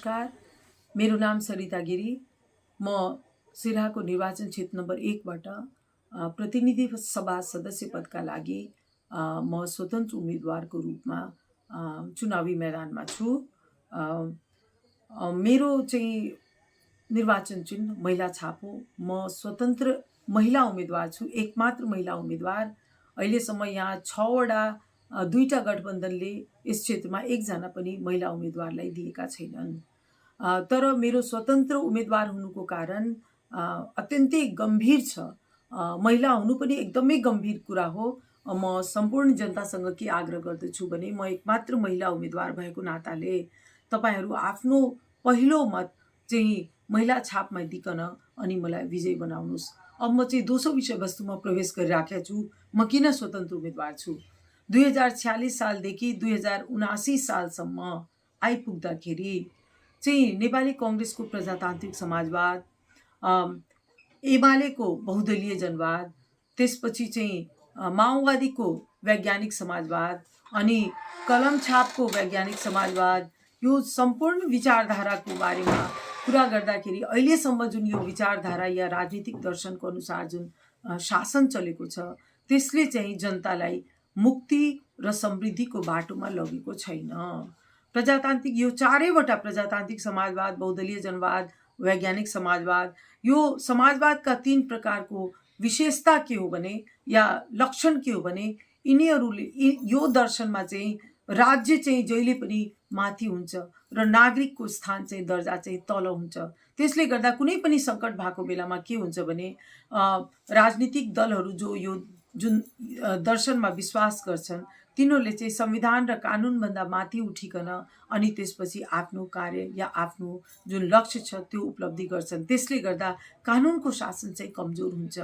नमस्कार, मेरो नाम सरिता गिरी। म सिराहाको निर्वाचन क्षेत्र नम्बर 1 बाट प्रतिनिधि सभा सदस्य पदका लागि म स्वतन्त्र उम्मेदवारको रूपमा चुनावी मैदानमा छु। मेरो चाहिँ निर्वाचन चिन्ह महिला छाप हो। म स्वतन्त्र महिला उम्मेदवार छु, एकमात्र महिला उम्मेदवार। अहिलेसम्म यहाँ 6 वटा 2टा गठबन्धनले यस क्षेत्रमा एकजना पनि महिला उम्मेदवारलाई दिएका छैनन्। तर मेरो स्वतन्त्र उम्मेदवार हुनुको कारण अत्यन्तै गम्भीर छ। महिला हुनु पनि एकदमै गम्भीर कुरा हो। म सम्पूर्ण जनतासँग के आग्रह गर्दछु भने म एकमात्र महिला उम्मेदवार भएको नाताले तपाईहरू आफ्नो पहिलो मत चाहिँ महिला छापमा दिकन अनि मलाई विजयी बनाउनुस्। अब म चाहिँ दोस्रो विषयवस्तुमा प्रवेश गरिराखेको छु। म किन स्वतन्त्र उम्मेदवार छु? 2046 सालदेखि 2079 सालसम्म आइपुग्दाखेरि चाहिँ नेपाली कांग्रेसको प्रजातान्त्रिक समाजवाद, एमालेको बहुदलीय जनवाद, त्यसपछि चाहिँ माओवादीको वैज्ञानिक समाजवाद अनि कलम छापको वैज्ञानिक समाजवाद, यो सम्पूर्ण विचारधाराको बारेमा कुरा गर्दाखेरि अहिलेसम्म जुन यो विचारधारा या राजनीतिक दर्शनको अनुसार जुन शासन चलेको छ त्यसले चाहिँ जनतालाई मुक्ति र समृद्धिको बाटोमा लगेको छैन। प्रजातान्त्रिक यो चारैवटा प्रजातान्त्रिक समाजवाद, बहुदलीय जनवाद, वैज्ञानिक समाजवाद, यो समाजवादका 3 प्रकारको विशेषता के हो भने या लक्षण के हो भने यिनीहरूले यो दर्शनमा चाहिँ राज्य चाहिँ जहिले पनि माथि हुन्छ र नागरिकको स्थान चाहिँ दर्जा चाहिँ तल हुन्छ। त्यसले गर्दा कुनै पनि संकट भएको बेलामा के हुन्छ भने राजनीतिक दलहरू जो यो जुन दर्शनमा विश्वास गर्छन् तिनीहरूले चाहिँ संविधान र कानुन भन्दा माथि उठिकन अनि त्यसपछि आफ्नो कार्य या आफ्नो जुन लक्ष्य छ त्यो उपलब्धि गर्छन्। त्यसले गर्दा कानुनको शासन चाहिँ कमजोर हुन्छ।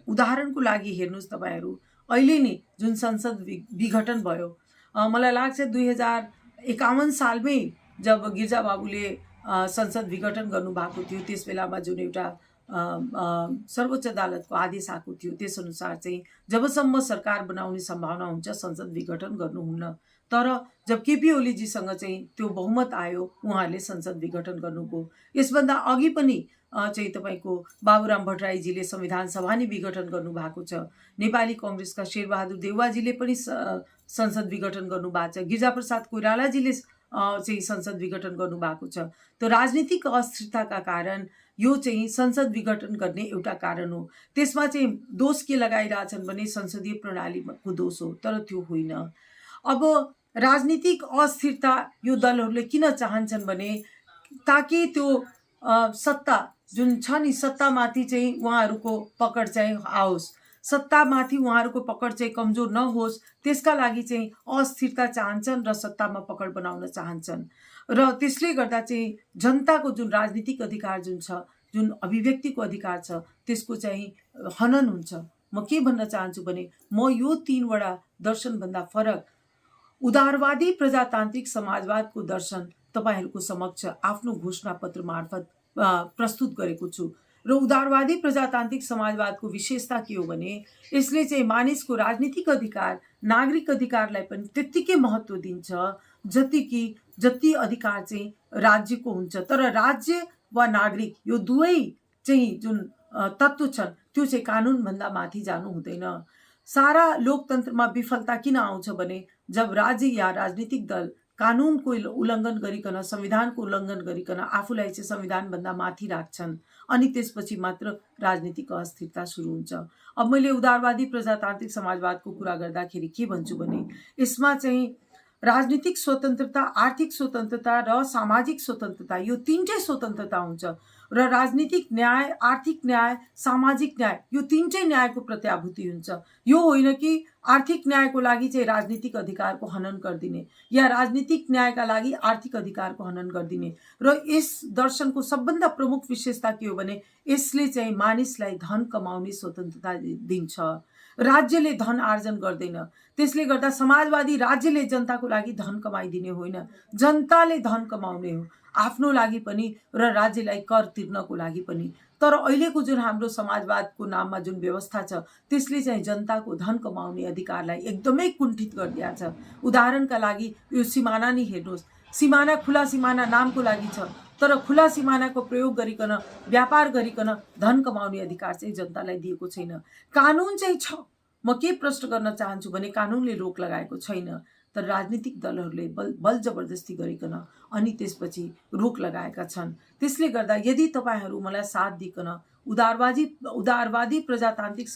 उदाहरणको लागि हेर्नुस् तपाईहरू, अहिले नै जुन संसद विघटन भयो, मलाई लाग्छ 2051 सालमै जब गिर्जा बाबुले संसद विघटन गर्नुभएको थियो त्यस बेलामा जुन एउटा सर्वोच्च अदालतको आदेश आएको थियो त्यसअनुसार चाहिँ जबसम्म सरकार बनाउने सम्भावना हुन्छ संसद विघटन गर्नुहुन्न। तर जब केपी ओलीजीसँग चाहिँ त्यो बहुमत आयो उहाँहरूले संसद विघटन गर्नुभयो। यसभन्दा अघि पनि चाहिँ तपाईको बाबुराम भट्टराईजीले संविधान सभा नै विघटन गर्नुभएको छ। नेपाली कांग्रेसका शेरबहादुर देउवाजीले पनि संसद विघटन गर्नुभएको छ। गिरिजाप्रसाद कोइरालाजीले चाहिँ संसद विघटन गर्नुभएको छ। तो राजनीतिक अस्थिरताका कारण यो चाहिँ संसद विघटन गर्ने एउटा कारण हो। त्यसमा चाहिँ दोष के लगाइरहेछन् भने संसदीय प्रणालीको दोष हो, तर त्यो होइन। अब राजनीतिक अस्थिरता यो दलहरूले किन चाहन्छन् भने ताकि त्यो सत्ता जुन छ नि सत्तामाथि चाहिँ उहाँहरूको पकड चाहिँ आओस्, सत्तामाथि उहाँहरूको पकड चाहिँ कमजोर नहोस्, त्यसका लागि चाहिँ अस्थिरता चाहन्छन् र सत्तामा पकड बनाउन चाहन्छन्। र त्यसले गर्दा चाहिँ जनताको जुन राजनीतिक अधिकार जुन छ, जुन अभिव्यक्तिको अधिकार छ, त्यसको चाहिँ हनन हुन्छ। म के भन्न चाहन्छु भने म यो 3 वटा दर्शनभन्दा फरक उदारवादी प्रजातान्त्रिक समाजवादको दर्शन तपाईहरूको समक्ष आफ्नो घोषणापत्र मार्फत प्रस्तुत गरेको छु। र उदारवादी प्रजातान्त्रिक समाजवादको विशेषता के हो भने यसले चाहिँ मानिसको राजनीतिक अधिकार, नागरिक अधिकारलाई पनि त्यत्तिकै महत्त्व दिन्छ जति अधिकार चाहिँ राज्यको हुन्छ। तर राज्य वा नागरिक यो दुवै चाहिँ जुन तत्त्व छन् त्यो चाहिँ कानुन भन्दा माथि जानु हुँदैन। सारा लोकतन्त्रमा विफलता किन आउँछ भने जब राज्य या राजनीतिक दल कानुनको उल्लङ्घन गरिकन, संविधानको उल्लङ्घन गरिकन आफूलाई चाहिँ संविधान भन्दा माथि राख्छन् अनि त्यसपछि मात्र राजनीतिक अस्थिरता सुरु हुन्छ। अब मैले उदारवादी प्रजातान्त्रिक समाजवादको कुरा गर्दाखेरि के भन्छु भने यसमा चाहिँ राजनीतिक स्वतन्त्रता, आर्थिक स्वतन्त्रता र सामाजिक स्वतन्त्रता यो 3टै स्वतन्त्रता हुन्छ। र राजनीतिक न्याय, आर्थिक न्याय, सामाजिक न्याय यो 3टै न्यायको प्रत्याभूति हुन्छ। यो होइन कि आर्थिक न्यायको लागि चाहिँ राजनीतिक अधिकारको हनन गरिदिने या राजनीतिक न्यायका लागि आर्थिक अधिकारको हनन गरिदिने। र यस दर्शनको सबभन्दा प्रमुख विशेषता के हो भने यसले चाहिँ मानिसलाई धन कमाउने स्वतन्त्रता दिन्छ। राज्यले धन आर्जन गर्दैन। त्यसले गर्दा समाजवादी राज्यले जनताको लागि धन कमाइदिने होइन, जनताले धन कमाउने हो, आफ्नो लागि पनि र राज्यलाई कर तिर्नको लागि पनि। तर अहिलेको जुन हाम्रो समाजवादको नाममा जुन व्यवस्था छ त्यसले चाहिँ जनताको धन कमाउने अधिकारलाई एकदमै कुण्ठित गरिदिएको छ। उदाहरणका लागि यो सिमाना नै हेर्नुहोस्, सिमाना खुला सिमाना नामको लागि छ, तर खुला सिमानाको प्रयोग गरिकन व्यापार गरिकन धन कमाउने अधिकार चाहिँ जनतालाई दिएको छैन। कानुन चाहिँ छ। म के प्रश्न गर्न चाहन्छु भने कानुनले रोक लगाएको छैन, तर राजनीतिक दलहरूले बल जबरजस्ती गरिकन अनि त्यसपछि रोक लगाएका छन्। त्यसले गर्दा यदि तपाईहरू मलाई साथ दिकन उदारवादी प्रजातान्त्रिक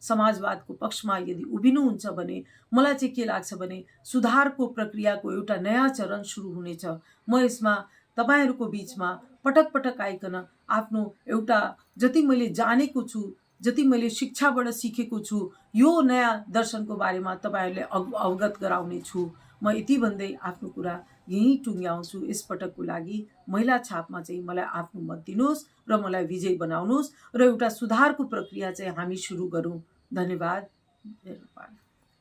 समाजवादको पक्षमा यदि उभिनुहुन्छ भने मलाई चाहिँ के लाग्छ भने सुधारको प्रक्रियाको एउटा नयाँ चरण सुरु हुनेछ। म यसमा तपाईहरूको बीचमा पटक पटक आइकन आफ्नो एउटा जति मैले जानेको छु, जति मैले शिक्षाबाट सिकेको छु, यो नयाँ दर्शनको बारेमा तपाईहरूले अवगत गराउने छु। म यति भन्दै आफ्नो कुरा यहीँ टुङ्ग्याउँछु। यस पटकको लागि महिला छापमा चाहिँ मलाई आफ्नो मत दिनुहोस् र मलाई विजयी बनाउनुहोस् र एउटा सुधारको प्रक्रिया चाहिँ हामी सुरु गरौँ। धन्यवाद।